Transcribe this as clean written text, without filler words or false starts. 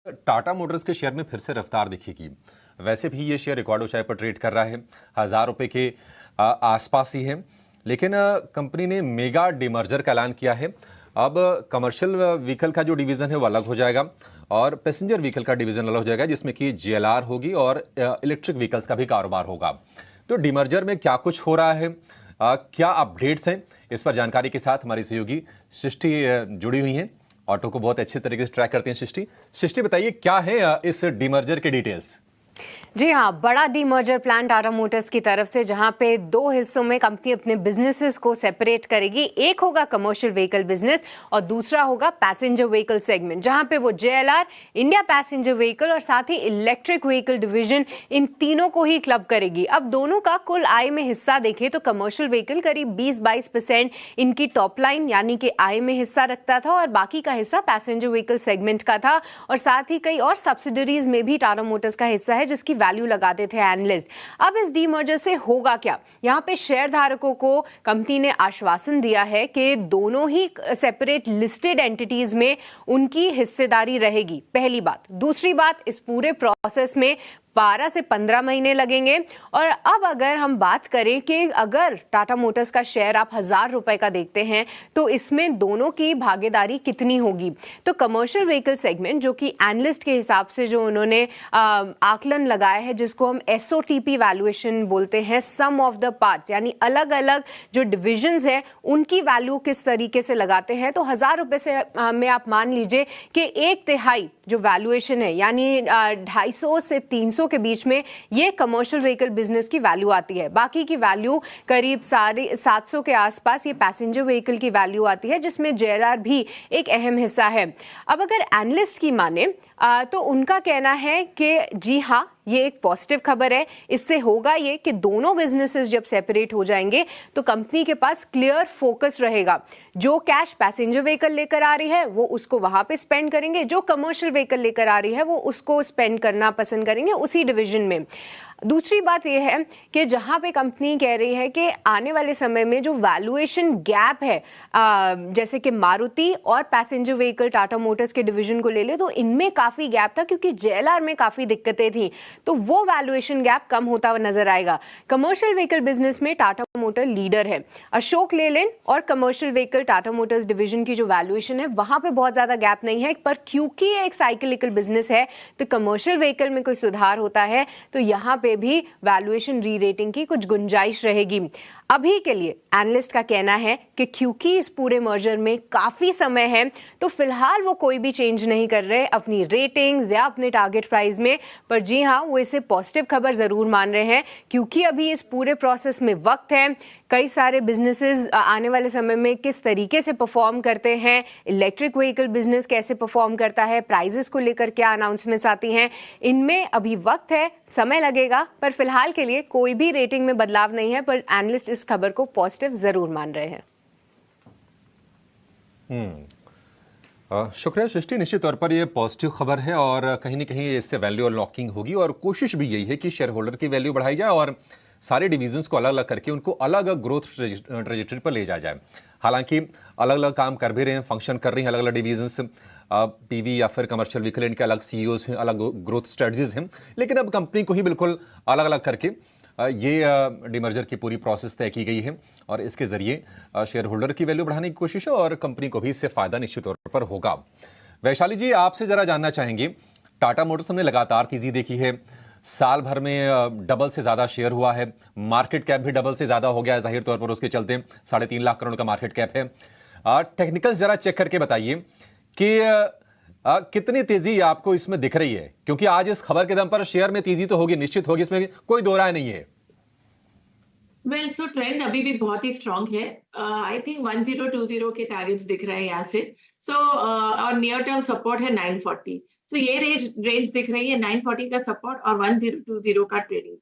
Tata Motors के share में फिर से रफ्तार दिखेगी। वैसे भी ये शेयर रिकॉर्ड ऊंचाई पर ट्रेड कर रहा है, 1000 रुपए के आसपास ही है। लेकिन कंपनी ने मेगा डिमर्जर का ऐलान किया है। अब कमर्शियल व्हीकल का जो डिवीजन है वो अलग हो जाएगा और पैसेंजर व्हीकल का डिवीजन अलग हो जाएगा, जिसमें कि जीएलआर होगी और इलेक्ट्रिक व्हीकल्स का भी कारोबार होगा। तो डिमर्जर में क्या कुछ हो रहा है, क्या अपडेट्स हैं, इस पर जानकारी के साथ हमारी सहयोगी सृष्टि जुड़ी हुई हैं। ऑटो को बहुत अच्छे तरीके से ट्रैक करते हैं सृष्टि बताइए क्या है इस डीमर्जर के डिटेल्स। जी हाँ, बड़ा डीमर्जर प्लान टाटा मोटर्स की तरफ से, जहां पे दो हिस्सों में कंपनी अपने बिजनेसेस को सेपरेट करेगी। एक होगा कमर्शियल व्हीकल बिजनेस और दूसरा होगा पैसेंजर व्हीकल सेगमेंट, जहां पे वो जेएलआर, इंडिया पैसेंजर व्हीकल और साथ ही इलेक्ट्रिक व्हीकल डिवीजन, इन तीनों को ही क्लब करेगी। अब दोनों का कुल आय में हिस्सा देखें तो कमर्शियल व्हीकल करीब 20-22% इनकी टॉप लाइन यानी कि आय में हिस्सा रखता था और बाकी का हिस्सा पैसेंजर व्हीकल सेगमेंट का था। और साथ ही कई और सब्सिडरीज में भी टाटा मोटर्स का हिस्सा है जिसकी वैल्यू लगाते थे एनालिस्ट। अब इस डीमर्जर से होगा क्या? यहां पे शेयर धारकों को कंपनी ने आश्वासन दिया है कि दोनों ही सेपरेट लिस्टेड एंटिटीज में उनकी हिस्सेदारी रहेगी, पहली बात। दूसरी बात, इस पूरे प्रोसेस में 12 से 15 महीने लगेंगे। और अब अगर हम बात करें कि अगर टाटा मोटर्स का शेयर आप 1000 रुपए का देखते हैं तो इसमें दोनों की भागीदारी कितनी होगी, तो कमर्शियल व्हीकल सेगमेंट, जो कि एनालिस्ट के हिसाब से जो उन्होंने आकलन लगाया है, जिसको हम एसओटीपी वैल्यूएशन बोलते हैं, सम ऑफ द पार्ट्स, यानी अलग अलग जो डिविजन्स है उनकी वैल्यू किस तरीके से लगाते हैं, तो 1000 रुपए से में आप मान लीजिए कि 1/3 जो वैल्यूएशन है, यानी 250 से 300 के बीच में ये कमर्शियल व्हीकल बिजनेस की वैल्यू आती है। बाकी की वैल्यू करीब 750 के आसपास ये पैसेंजर व्हीकल की वैल्यू आती है, जिसमें जेएलआर भी एक अहम हिस्सा है। अब अगर एनालिस्ट की माने तो उनका कहना है कि जी हाँ, ये एक पॉजिटिव खबर है। इससे होगा ये कि दोनों बिजनेसेस जब सेपरेट हो जाएंगे तो कंपनी के पास क्लियर फोकस रहेगा। जो कैश पैसेंजर व्हीकल लेकर आ रही है वो उसको वहां पे स्पेंड करेंगे, जो कमर्शियल व्हीकल लेकर आ रही है वो उसको स्पेंड करना पसंद करेंगे उसी डिवीजन में। दूसरी बात यह है कि जहां पे कंपनी कह रही है कि आने वाले समय में जो वैल्यूएशन गैप है, जैसे कि मारुति और पैसेंजर व्हीकल टाटा मोटर्स के डिवीजन को ले ले तो इनमें काफी गैप था, क्योंकि जेएलआर में काफी दिक्कतें थी, तो वो वैल्यूएशन गैप कम होता हुआ नजर आएगा। कमर्शियल व्हीकल बिजनेस में टाटा मोटर लीडर है। अशोक लेलैंड और commercial vehicle Tata Motors division की जो वैल्यूएशन है वहां पे बहुत ज्यादा गैप नहीं है, पर क्योंकि ये एक साइक्लिकल बिजनेस है तो कमर्शियल व्हीकल में कोई सुधार होता है तो यहाँ पे भी वैल्यूएशन री रेटिंग की कुछ गुंजाइश रहेगी। अभी के लिए एनालिस्ट का कहना है कि क्योंकि इस पूरे मर्जर में काफी समय है तो फिलहाल वो कोई भी चेंज नहीं कर रहे अपनी रेटिंग्स या अपने टारगेट प्राइस में। पर जी हाँ, वो इसे पॉजिटिव खबर जरूर मान रहे हैं, क्योंकि अभी इस पूरे प्रोसेस में वक्त है। कई सारे बिजनेसेस आने वाले समय में किस तरीके से परफॉर्म करते हैं, इलेक्ट्रिक व्हीकल बिजनेस कैसे परफॉर्म करता है, प्राइजेस को लेकर क्या अनाउंसमेंट्स आती हैं, इनमें अभी वक्त है, समय लगेगा। पर फिलहाल के लिए कोई भी रेटिंग में बदलाव नहीं है, पर एनालिस्ट इस खबर को पॉजिटिव जरूर मान रहे हैं। शुक्रिया सृष्टि। निश्चित तौर पर यह पॉजिटिव खबर है और कहीं ना कहीं इससे वैल्यू अनलॉकिंग होगी और कोशिश भी यही है कि शेयर होल्डर की वैल्यू बढ़ाई जाए और सारे डिवीजन्स को अलग अलग करके उनको अलग अलग ग्रोथ ट्रेजेक्टरी पर ले जाया जाए। हालांकि अलग अलग काम कर भी रहे हैं, फंक्शन कर रही हैं अलग अलग डिवीजन्स, पीवी या फिर कमर्शियल व्हीकल, इनके अलग सीईओज हैं, अलग ग्रोथ स्ट्रेटजीज हैं, लेकिन अब कंपनी को ही बिल्कुल अलग अलग करके ये डिमर्जर की पूरी प्रोसेस तय की गई है और इसके जरिए शेयर होल्डर की वैल्यू बढ़ाने की कोशिश है और कंपनी को भी इससे फायदा निश्चित तौर पर होगा। वैशाली जी, आपसे जरा जानना चाहेंगे, टाटा मोटर्स ने लगातार तेजी देखी है, साल भर में डबल से ज्यादा शेयर हुआ है, मार्केट कैप भी डबल से ज्यादा हो गया है, जाहिर तौर पर उसके चलते 3.5 लाख करोड़ का मार्केट कैप है। टेक्निकल्स जरा चेक करके बताइए कि कितनी तेजी आपको इसमें दिख रही है, क्योंकि आज इस खबर के दम पर शेयर में तेजी तो होगी, निश्चित होगी, इसमें कोई दो राय नहीं है। सो ट्रेंड अभी भी बहुत ही स्ट्रांग है। आई थिंक 1020 के टारगेट्स दिख रहे हैं यहाँ से। और नियर टर्म सपोर्ट है 940। ये रेंज दिख रही है, 940 का सपोर्ट और 1020 का ट्रेडिंग।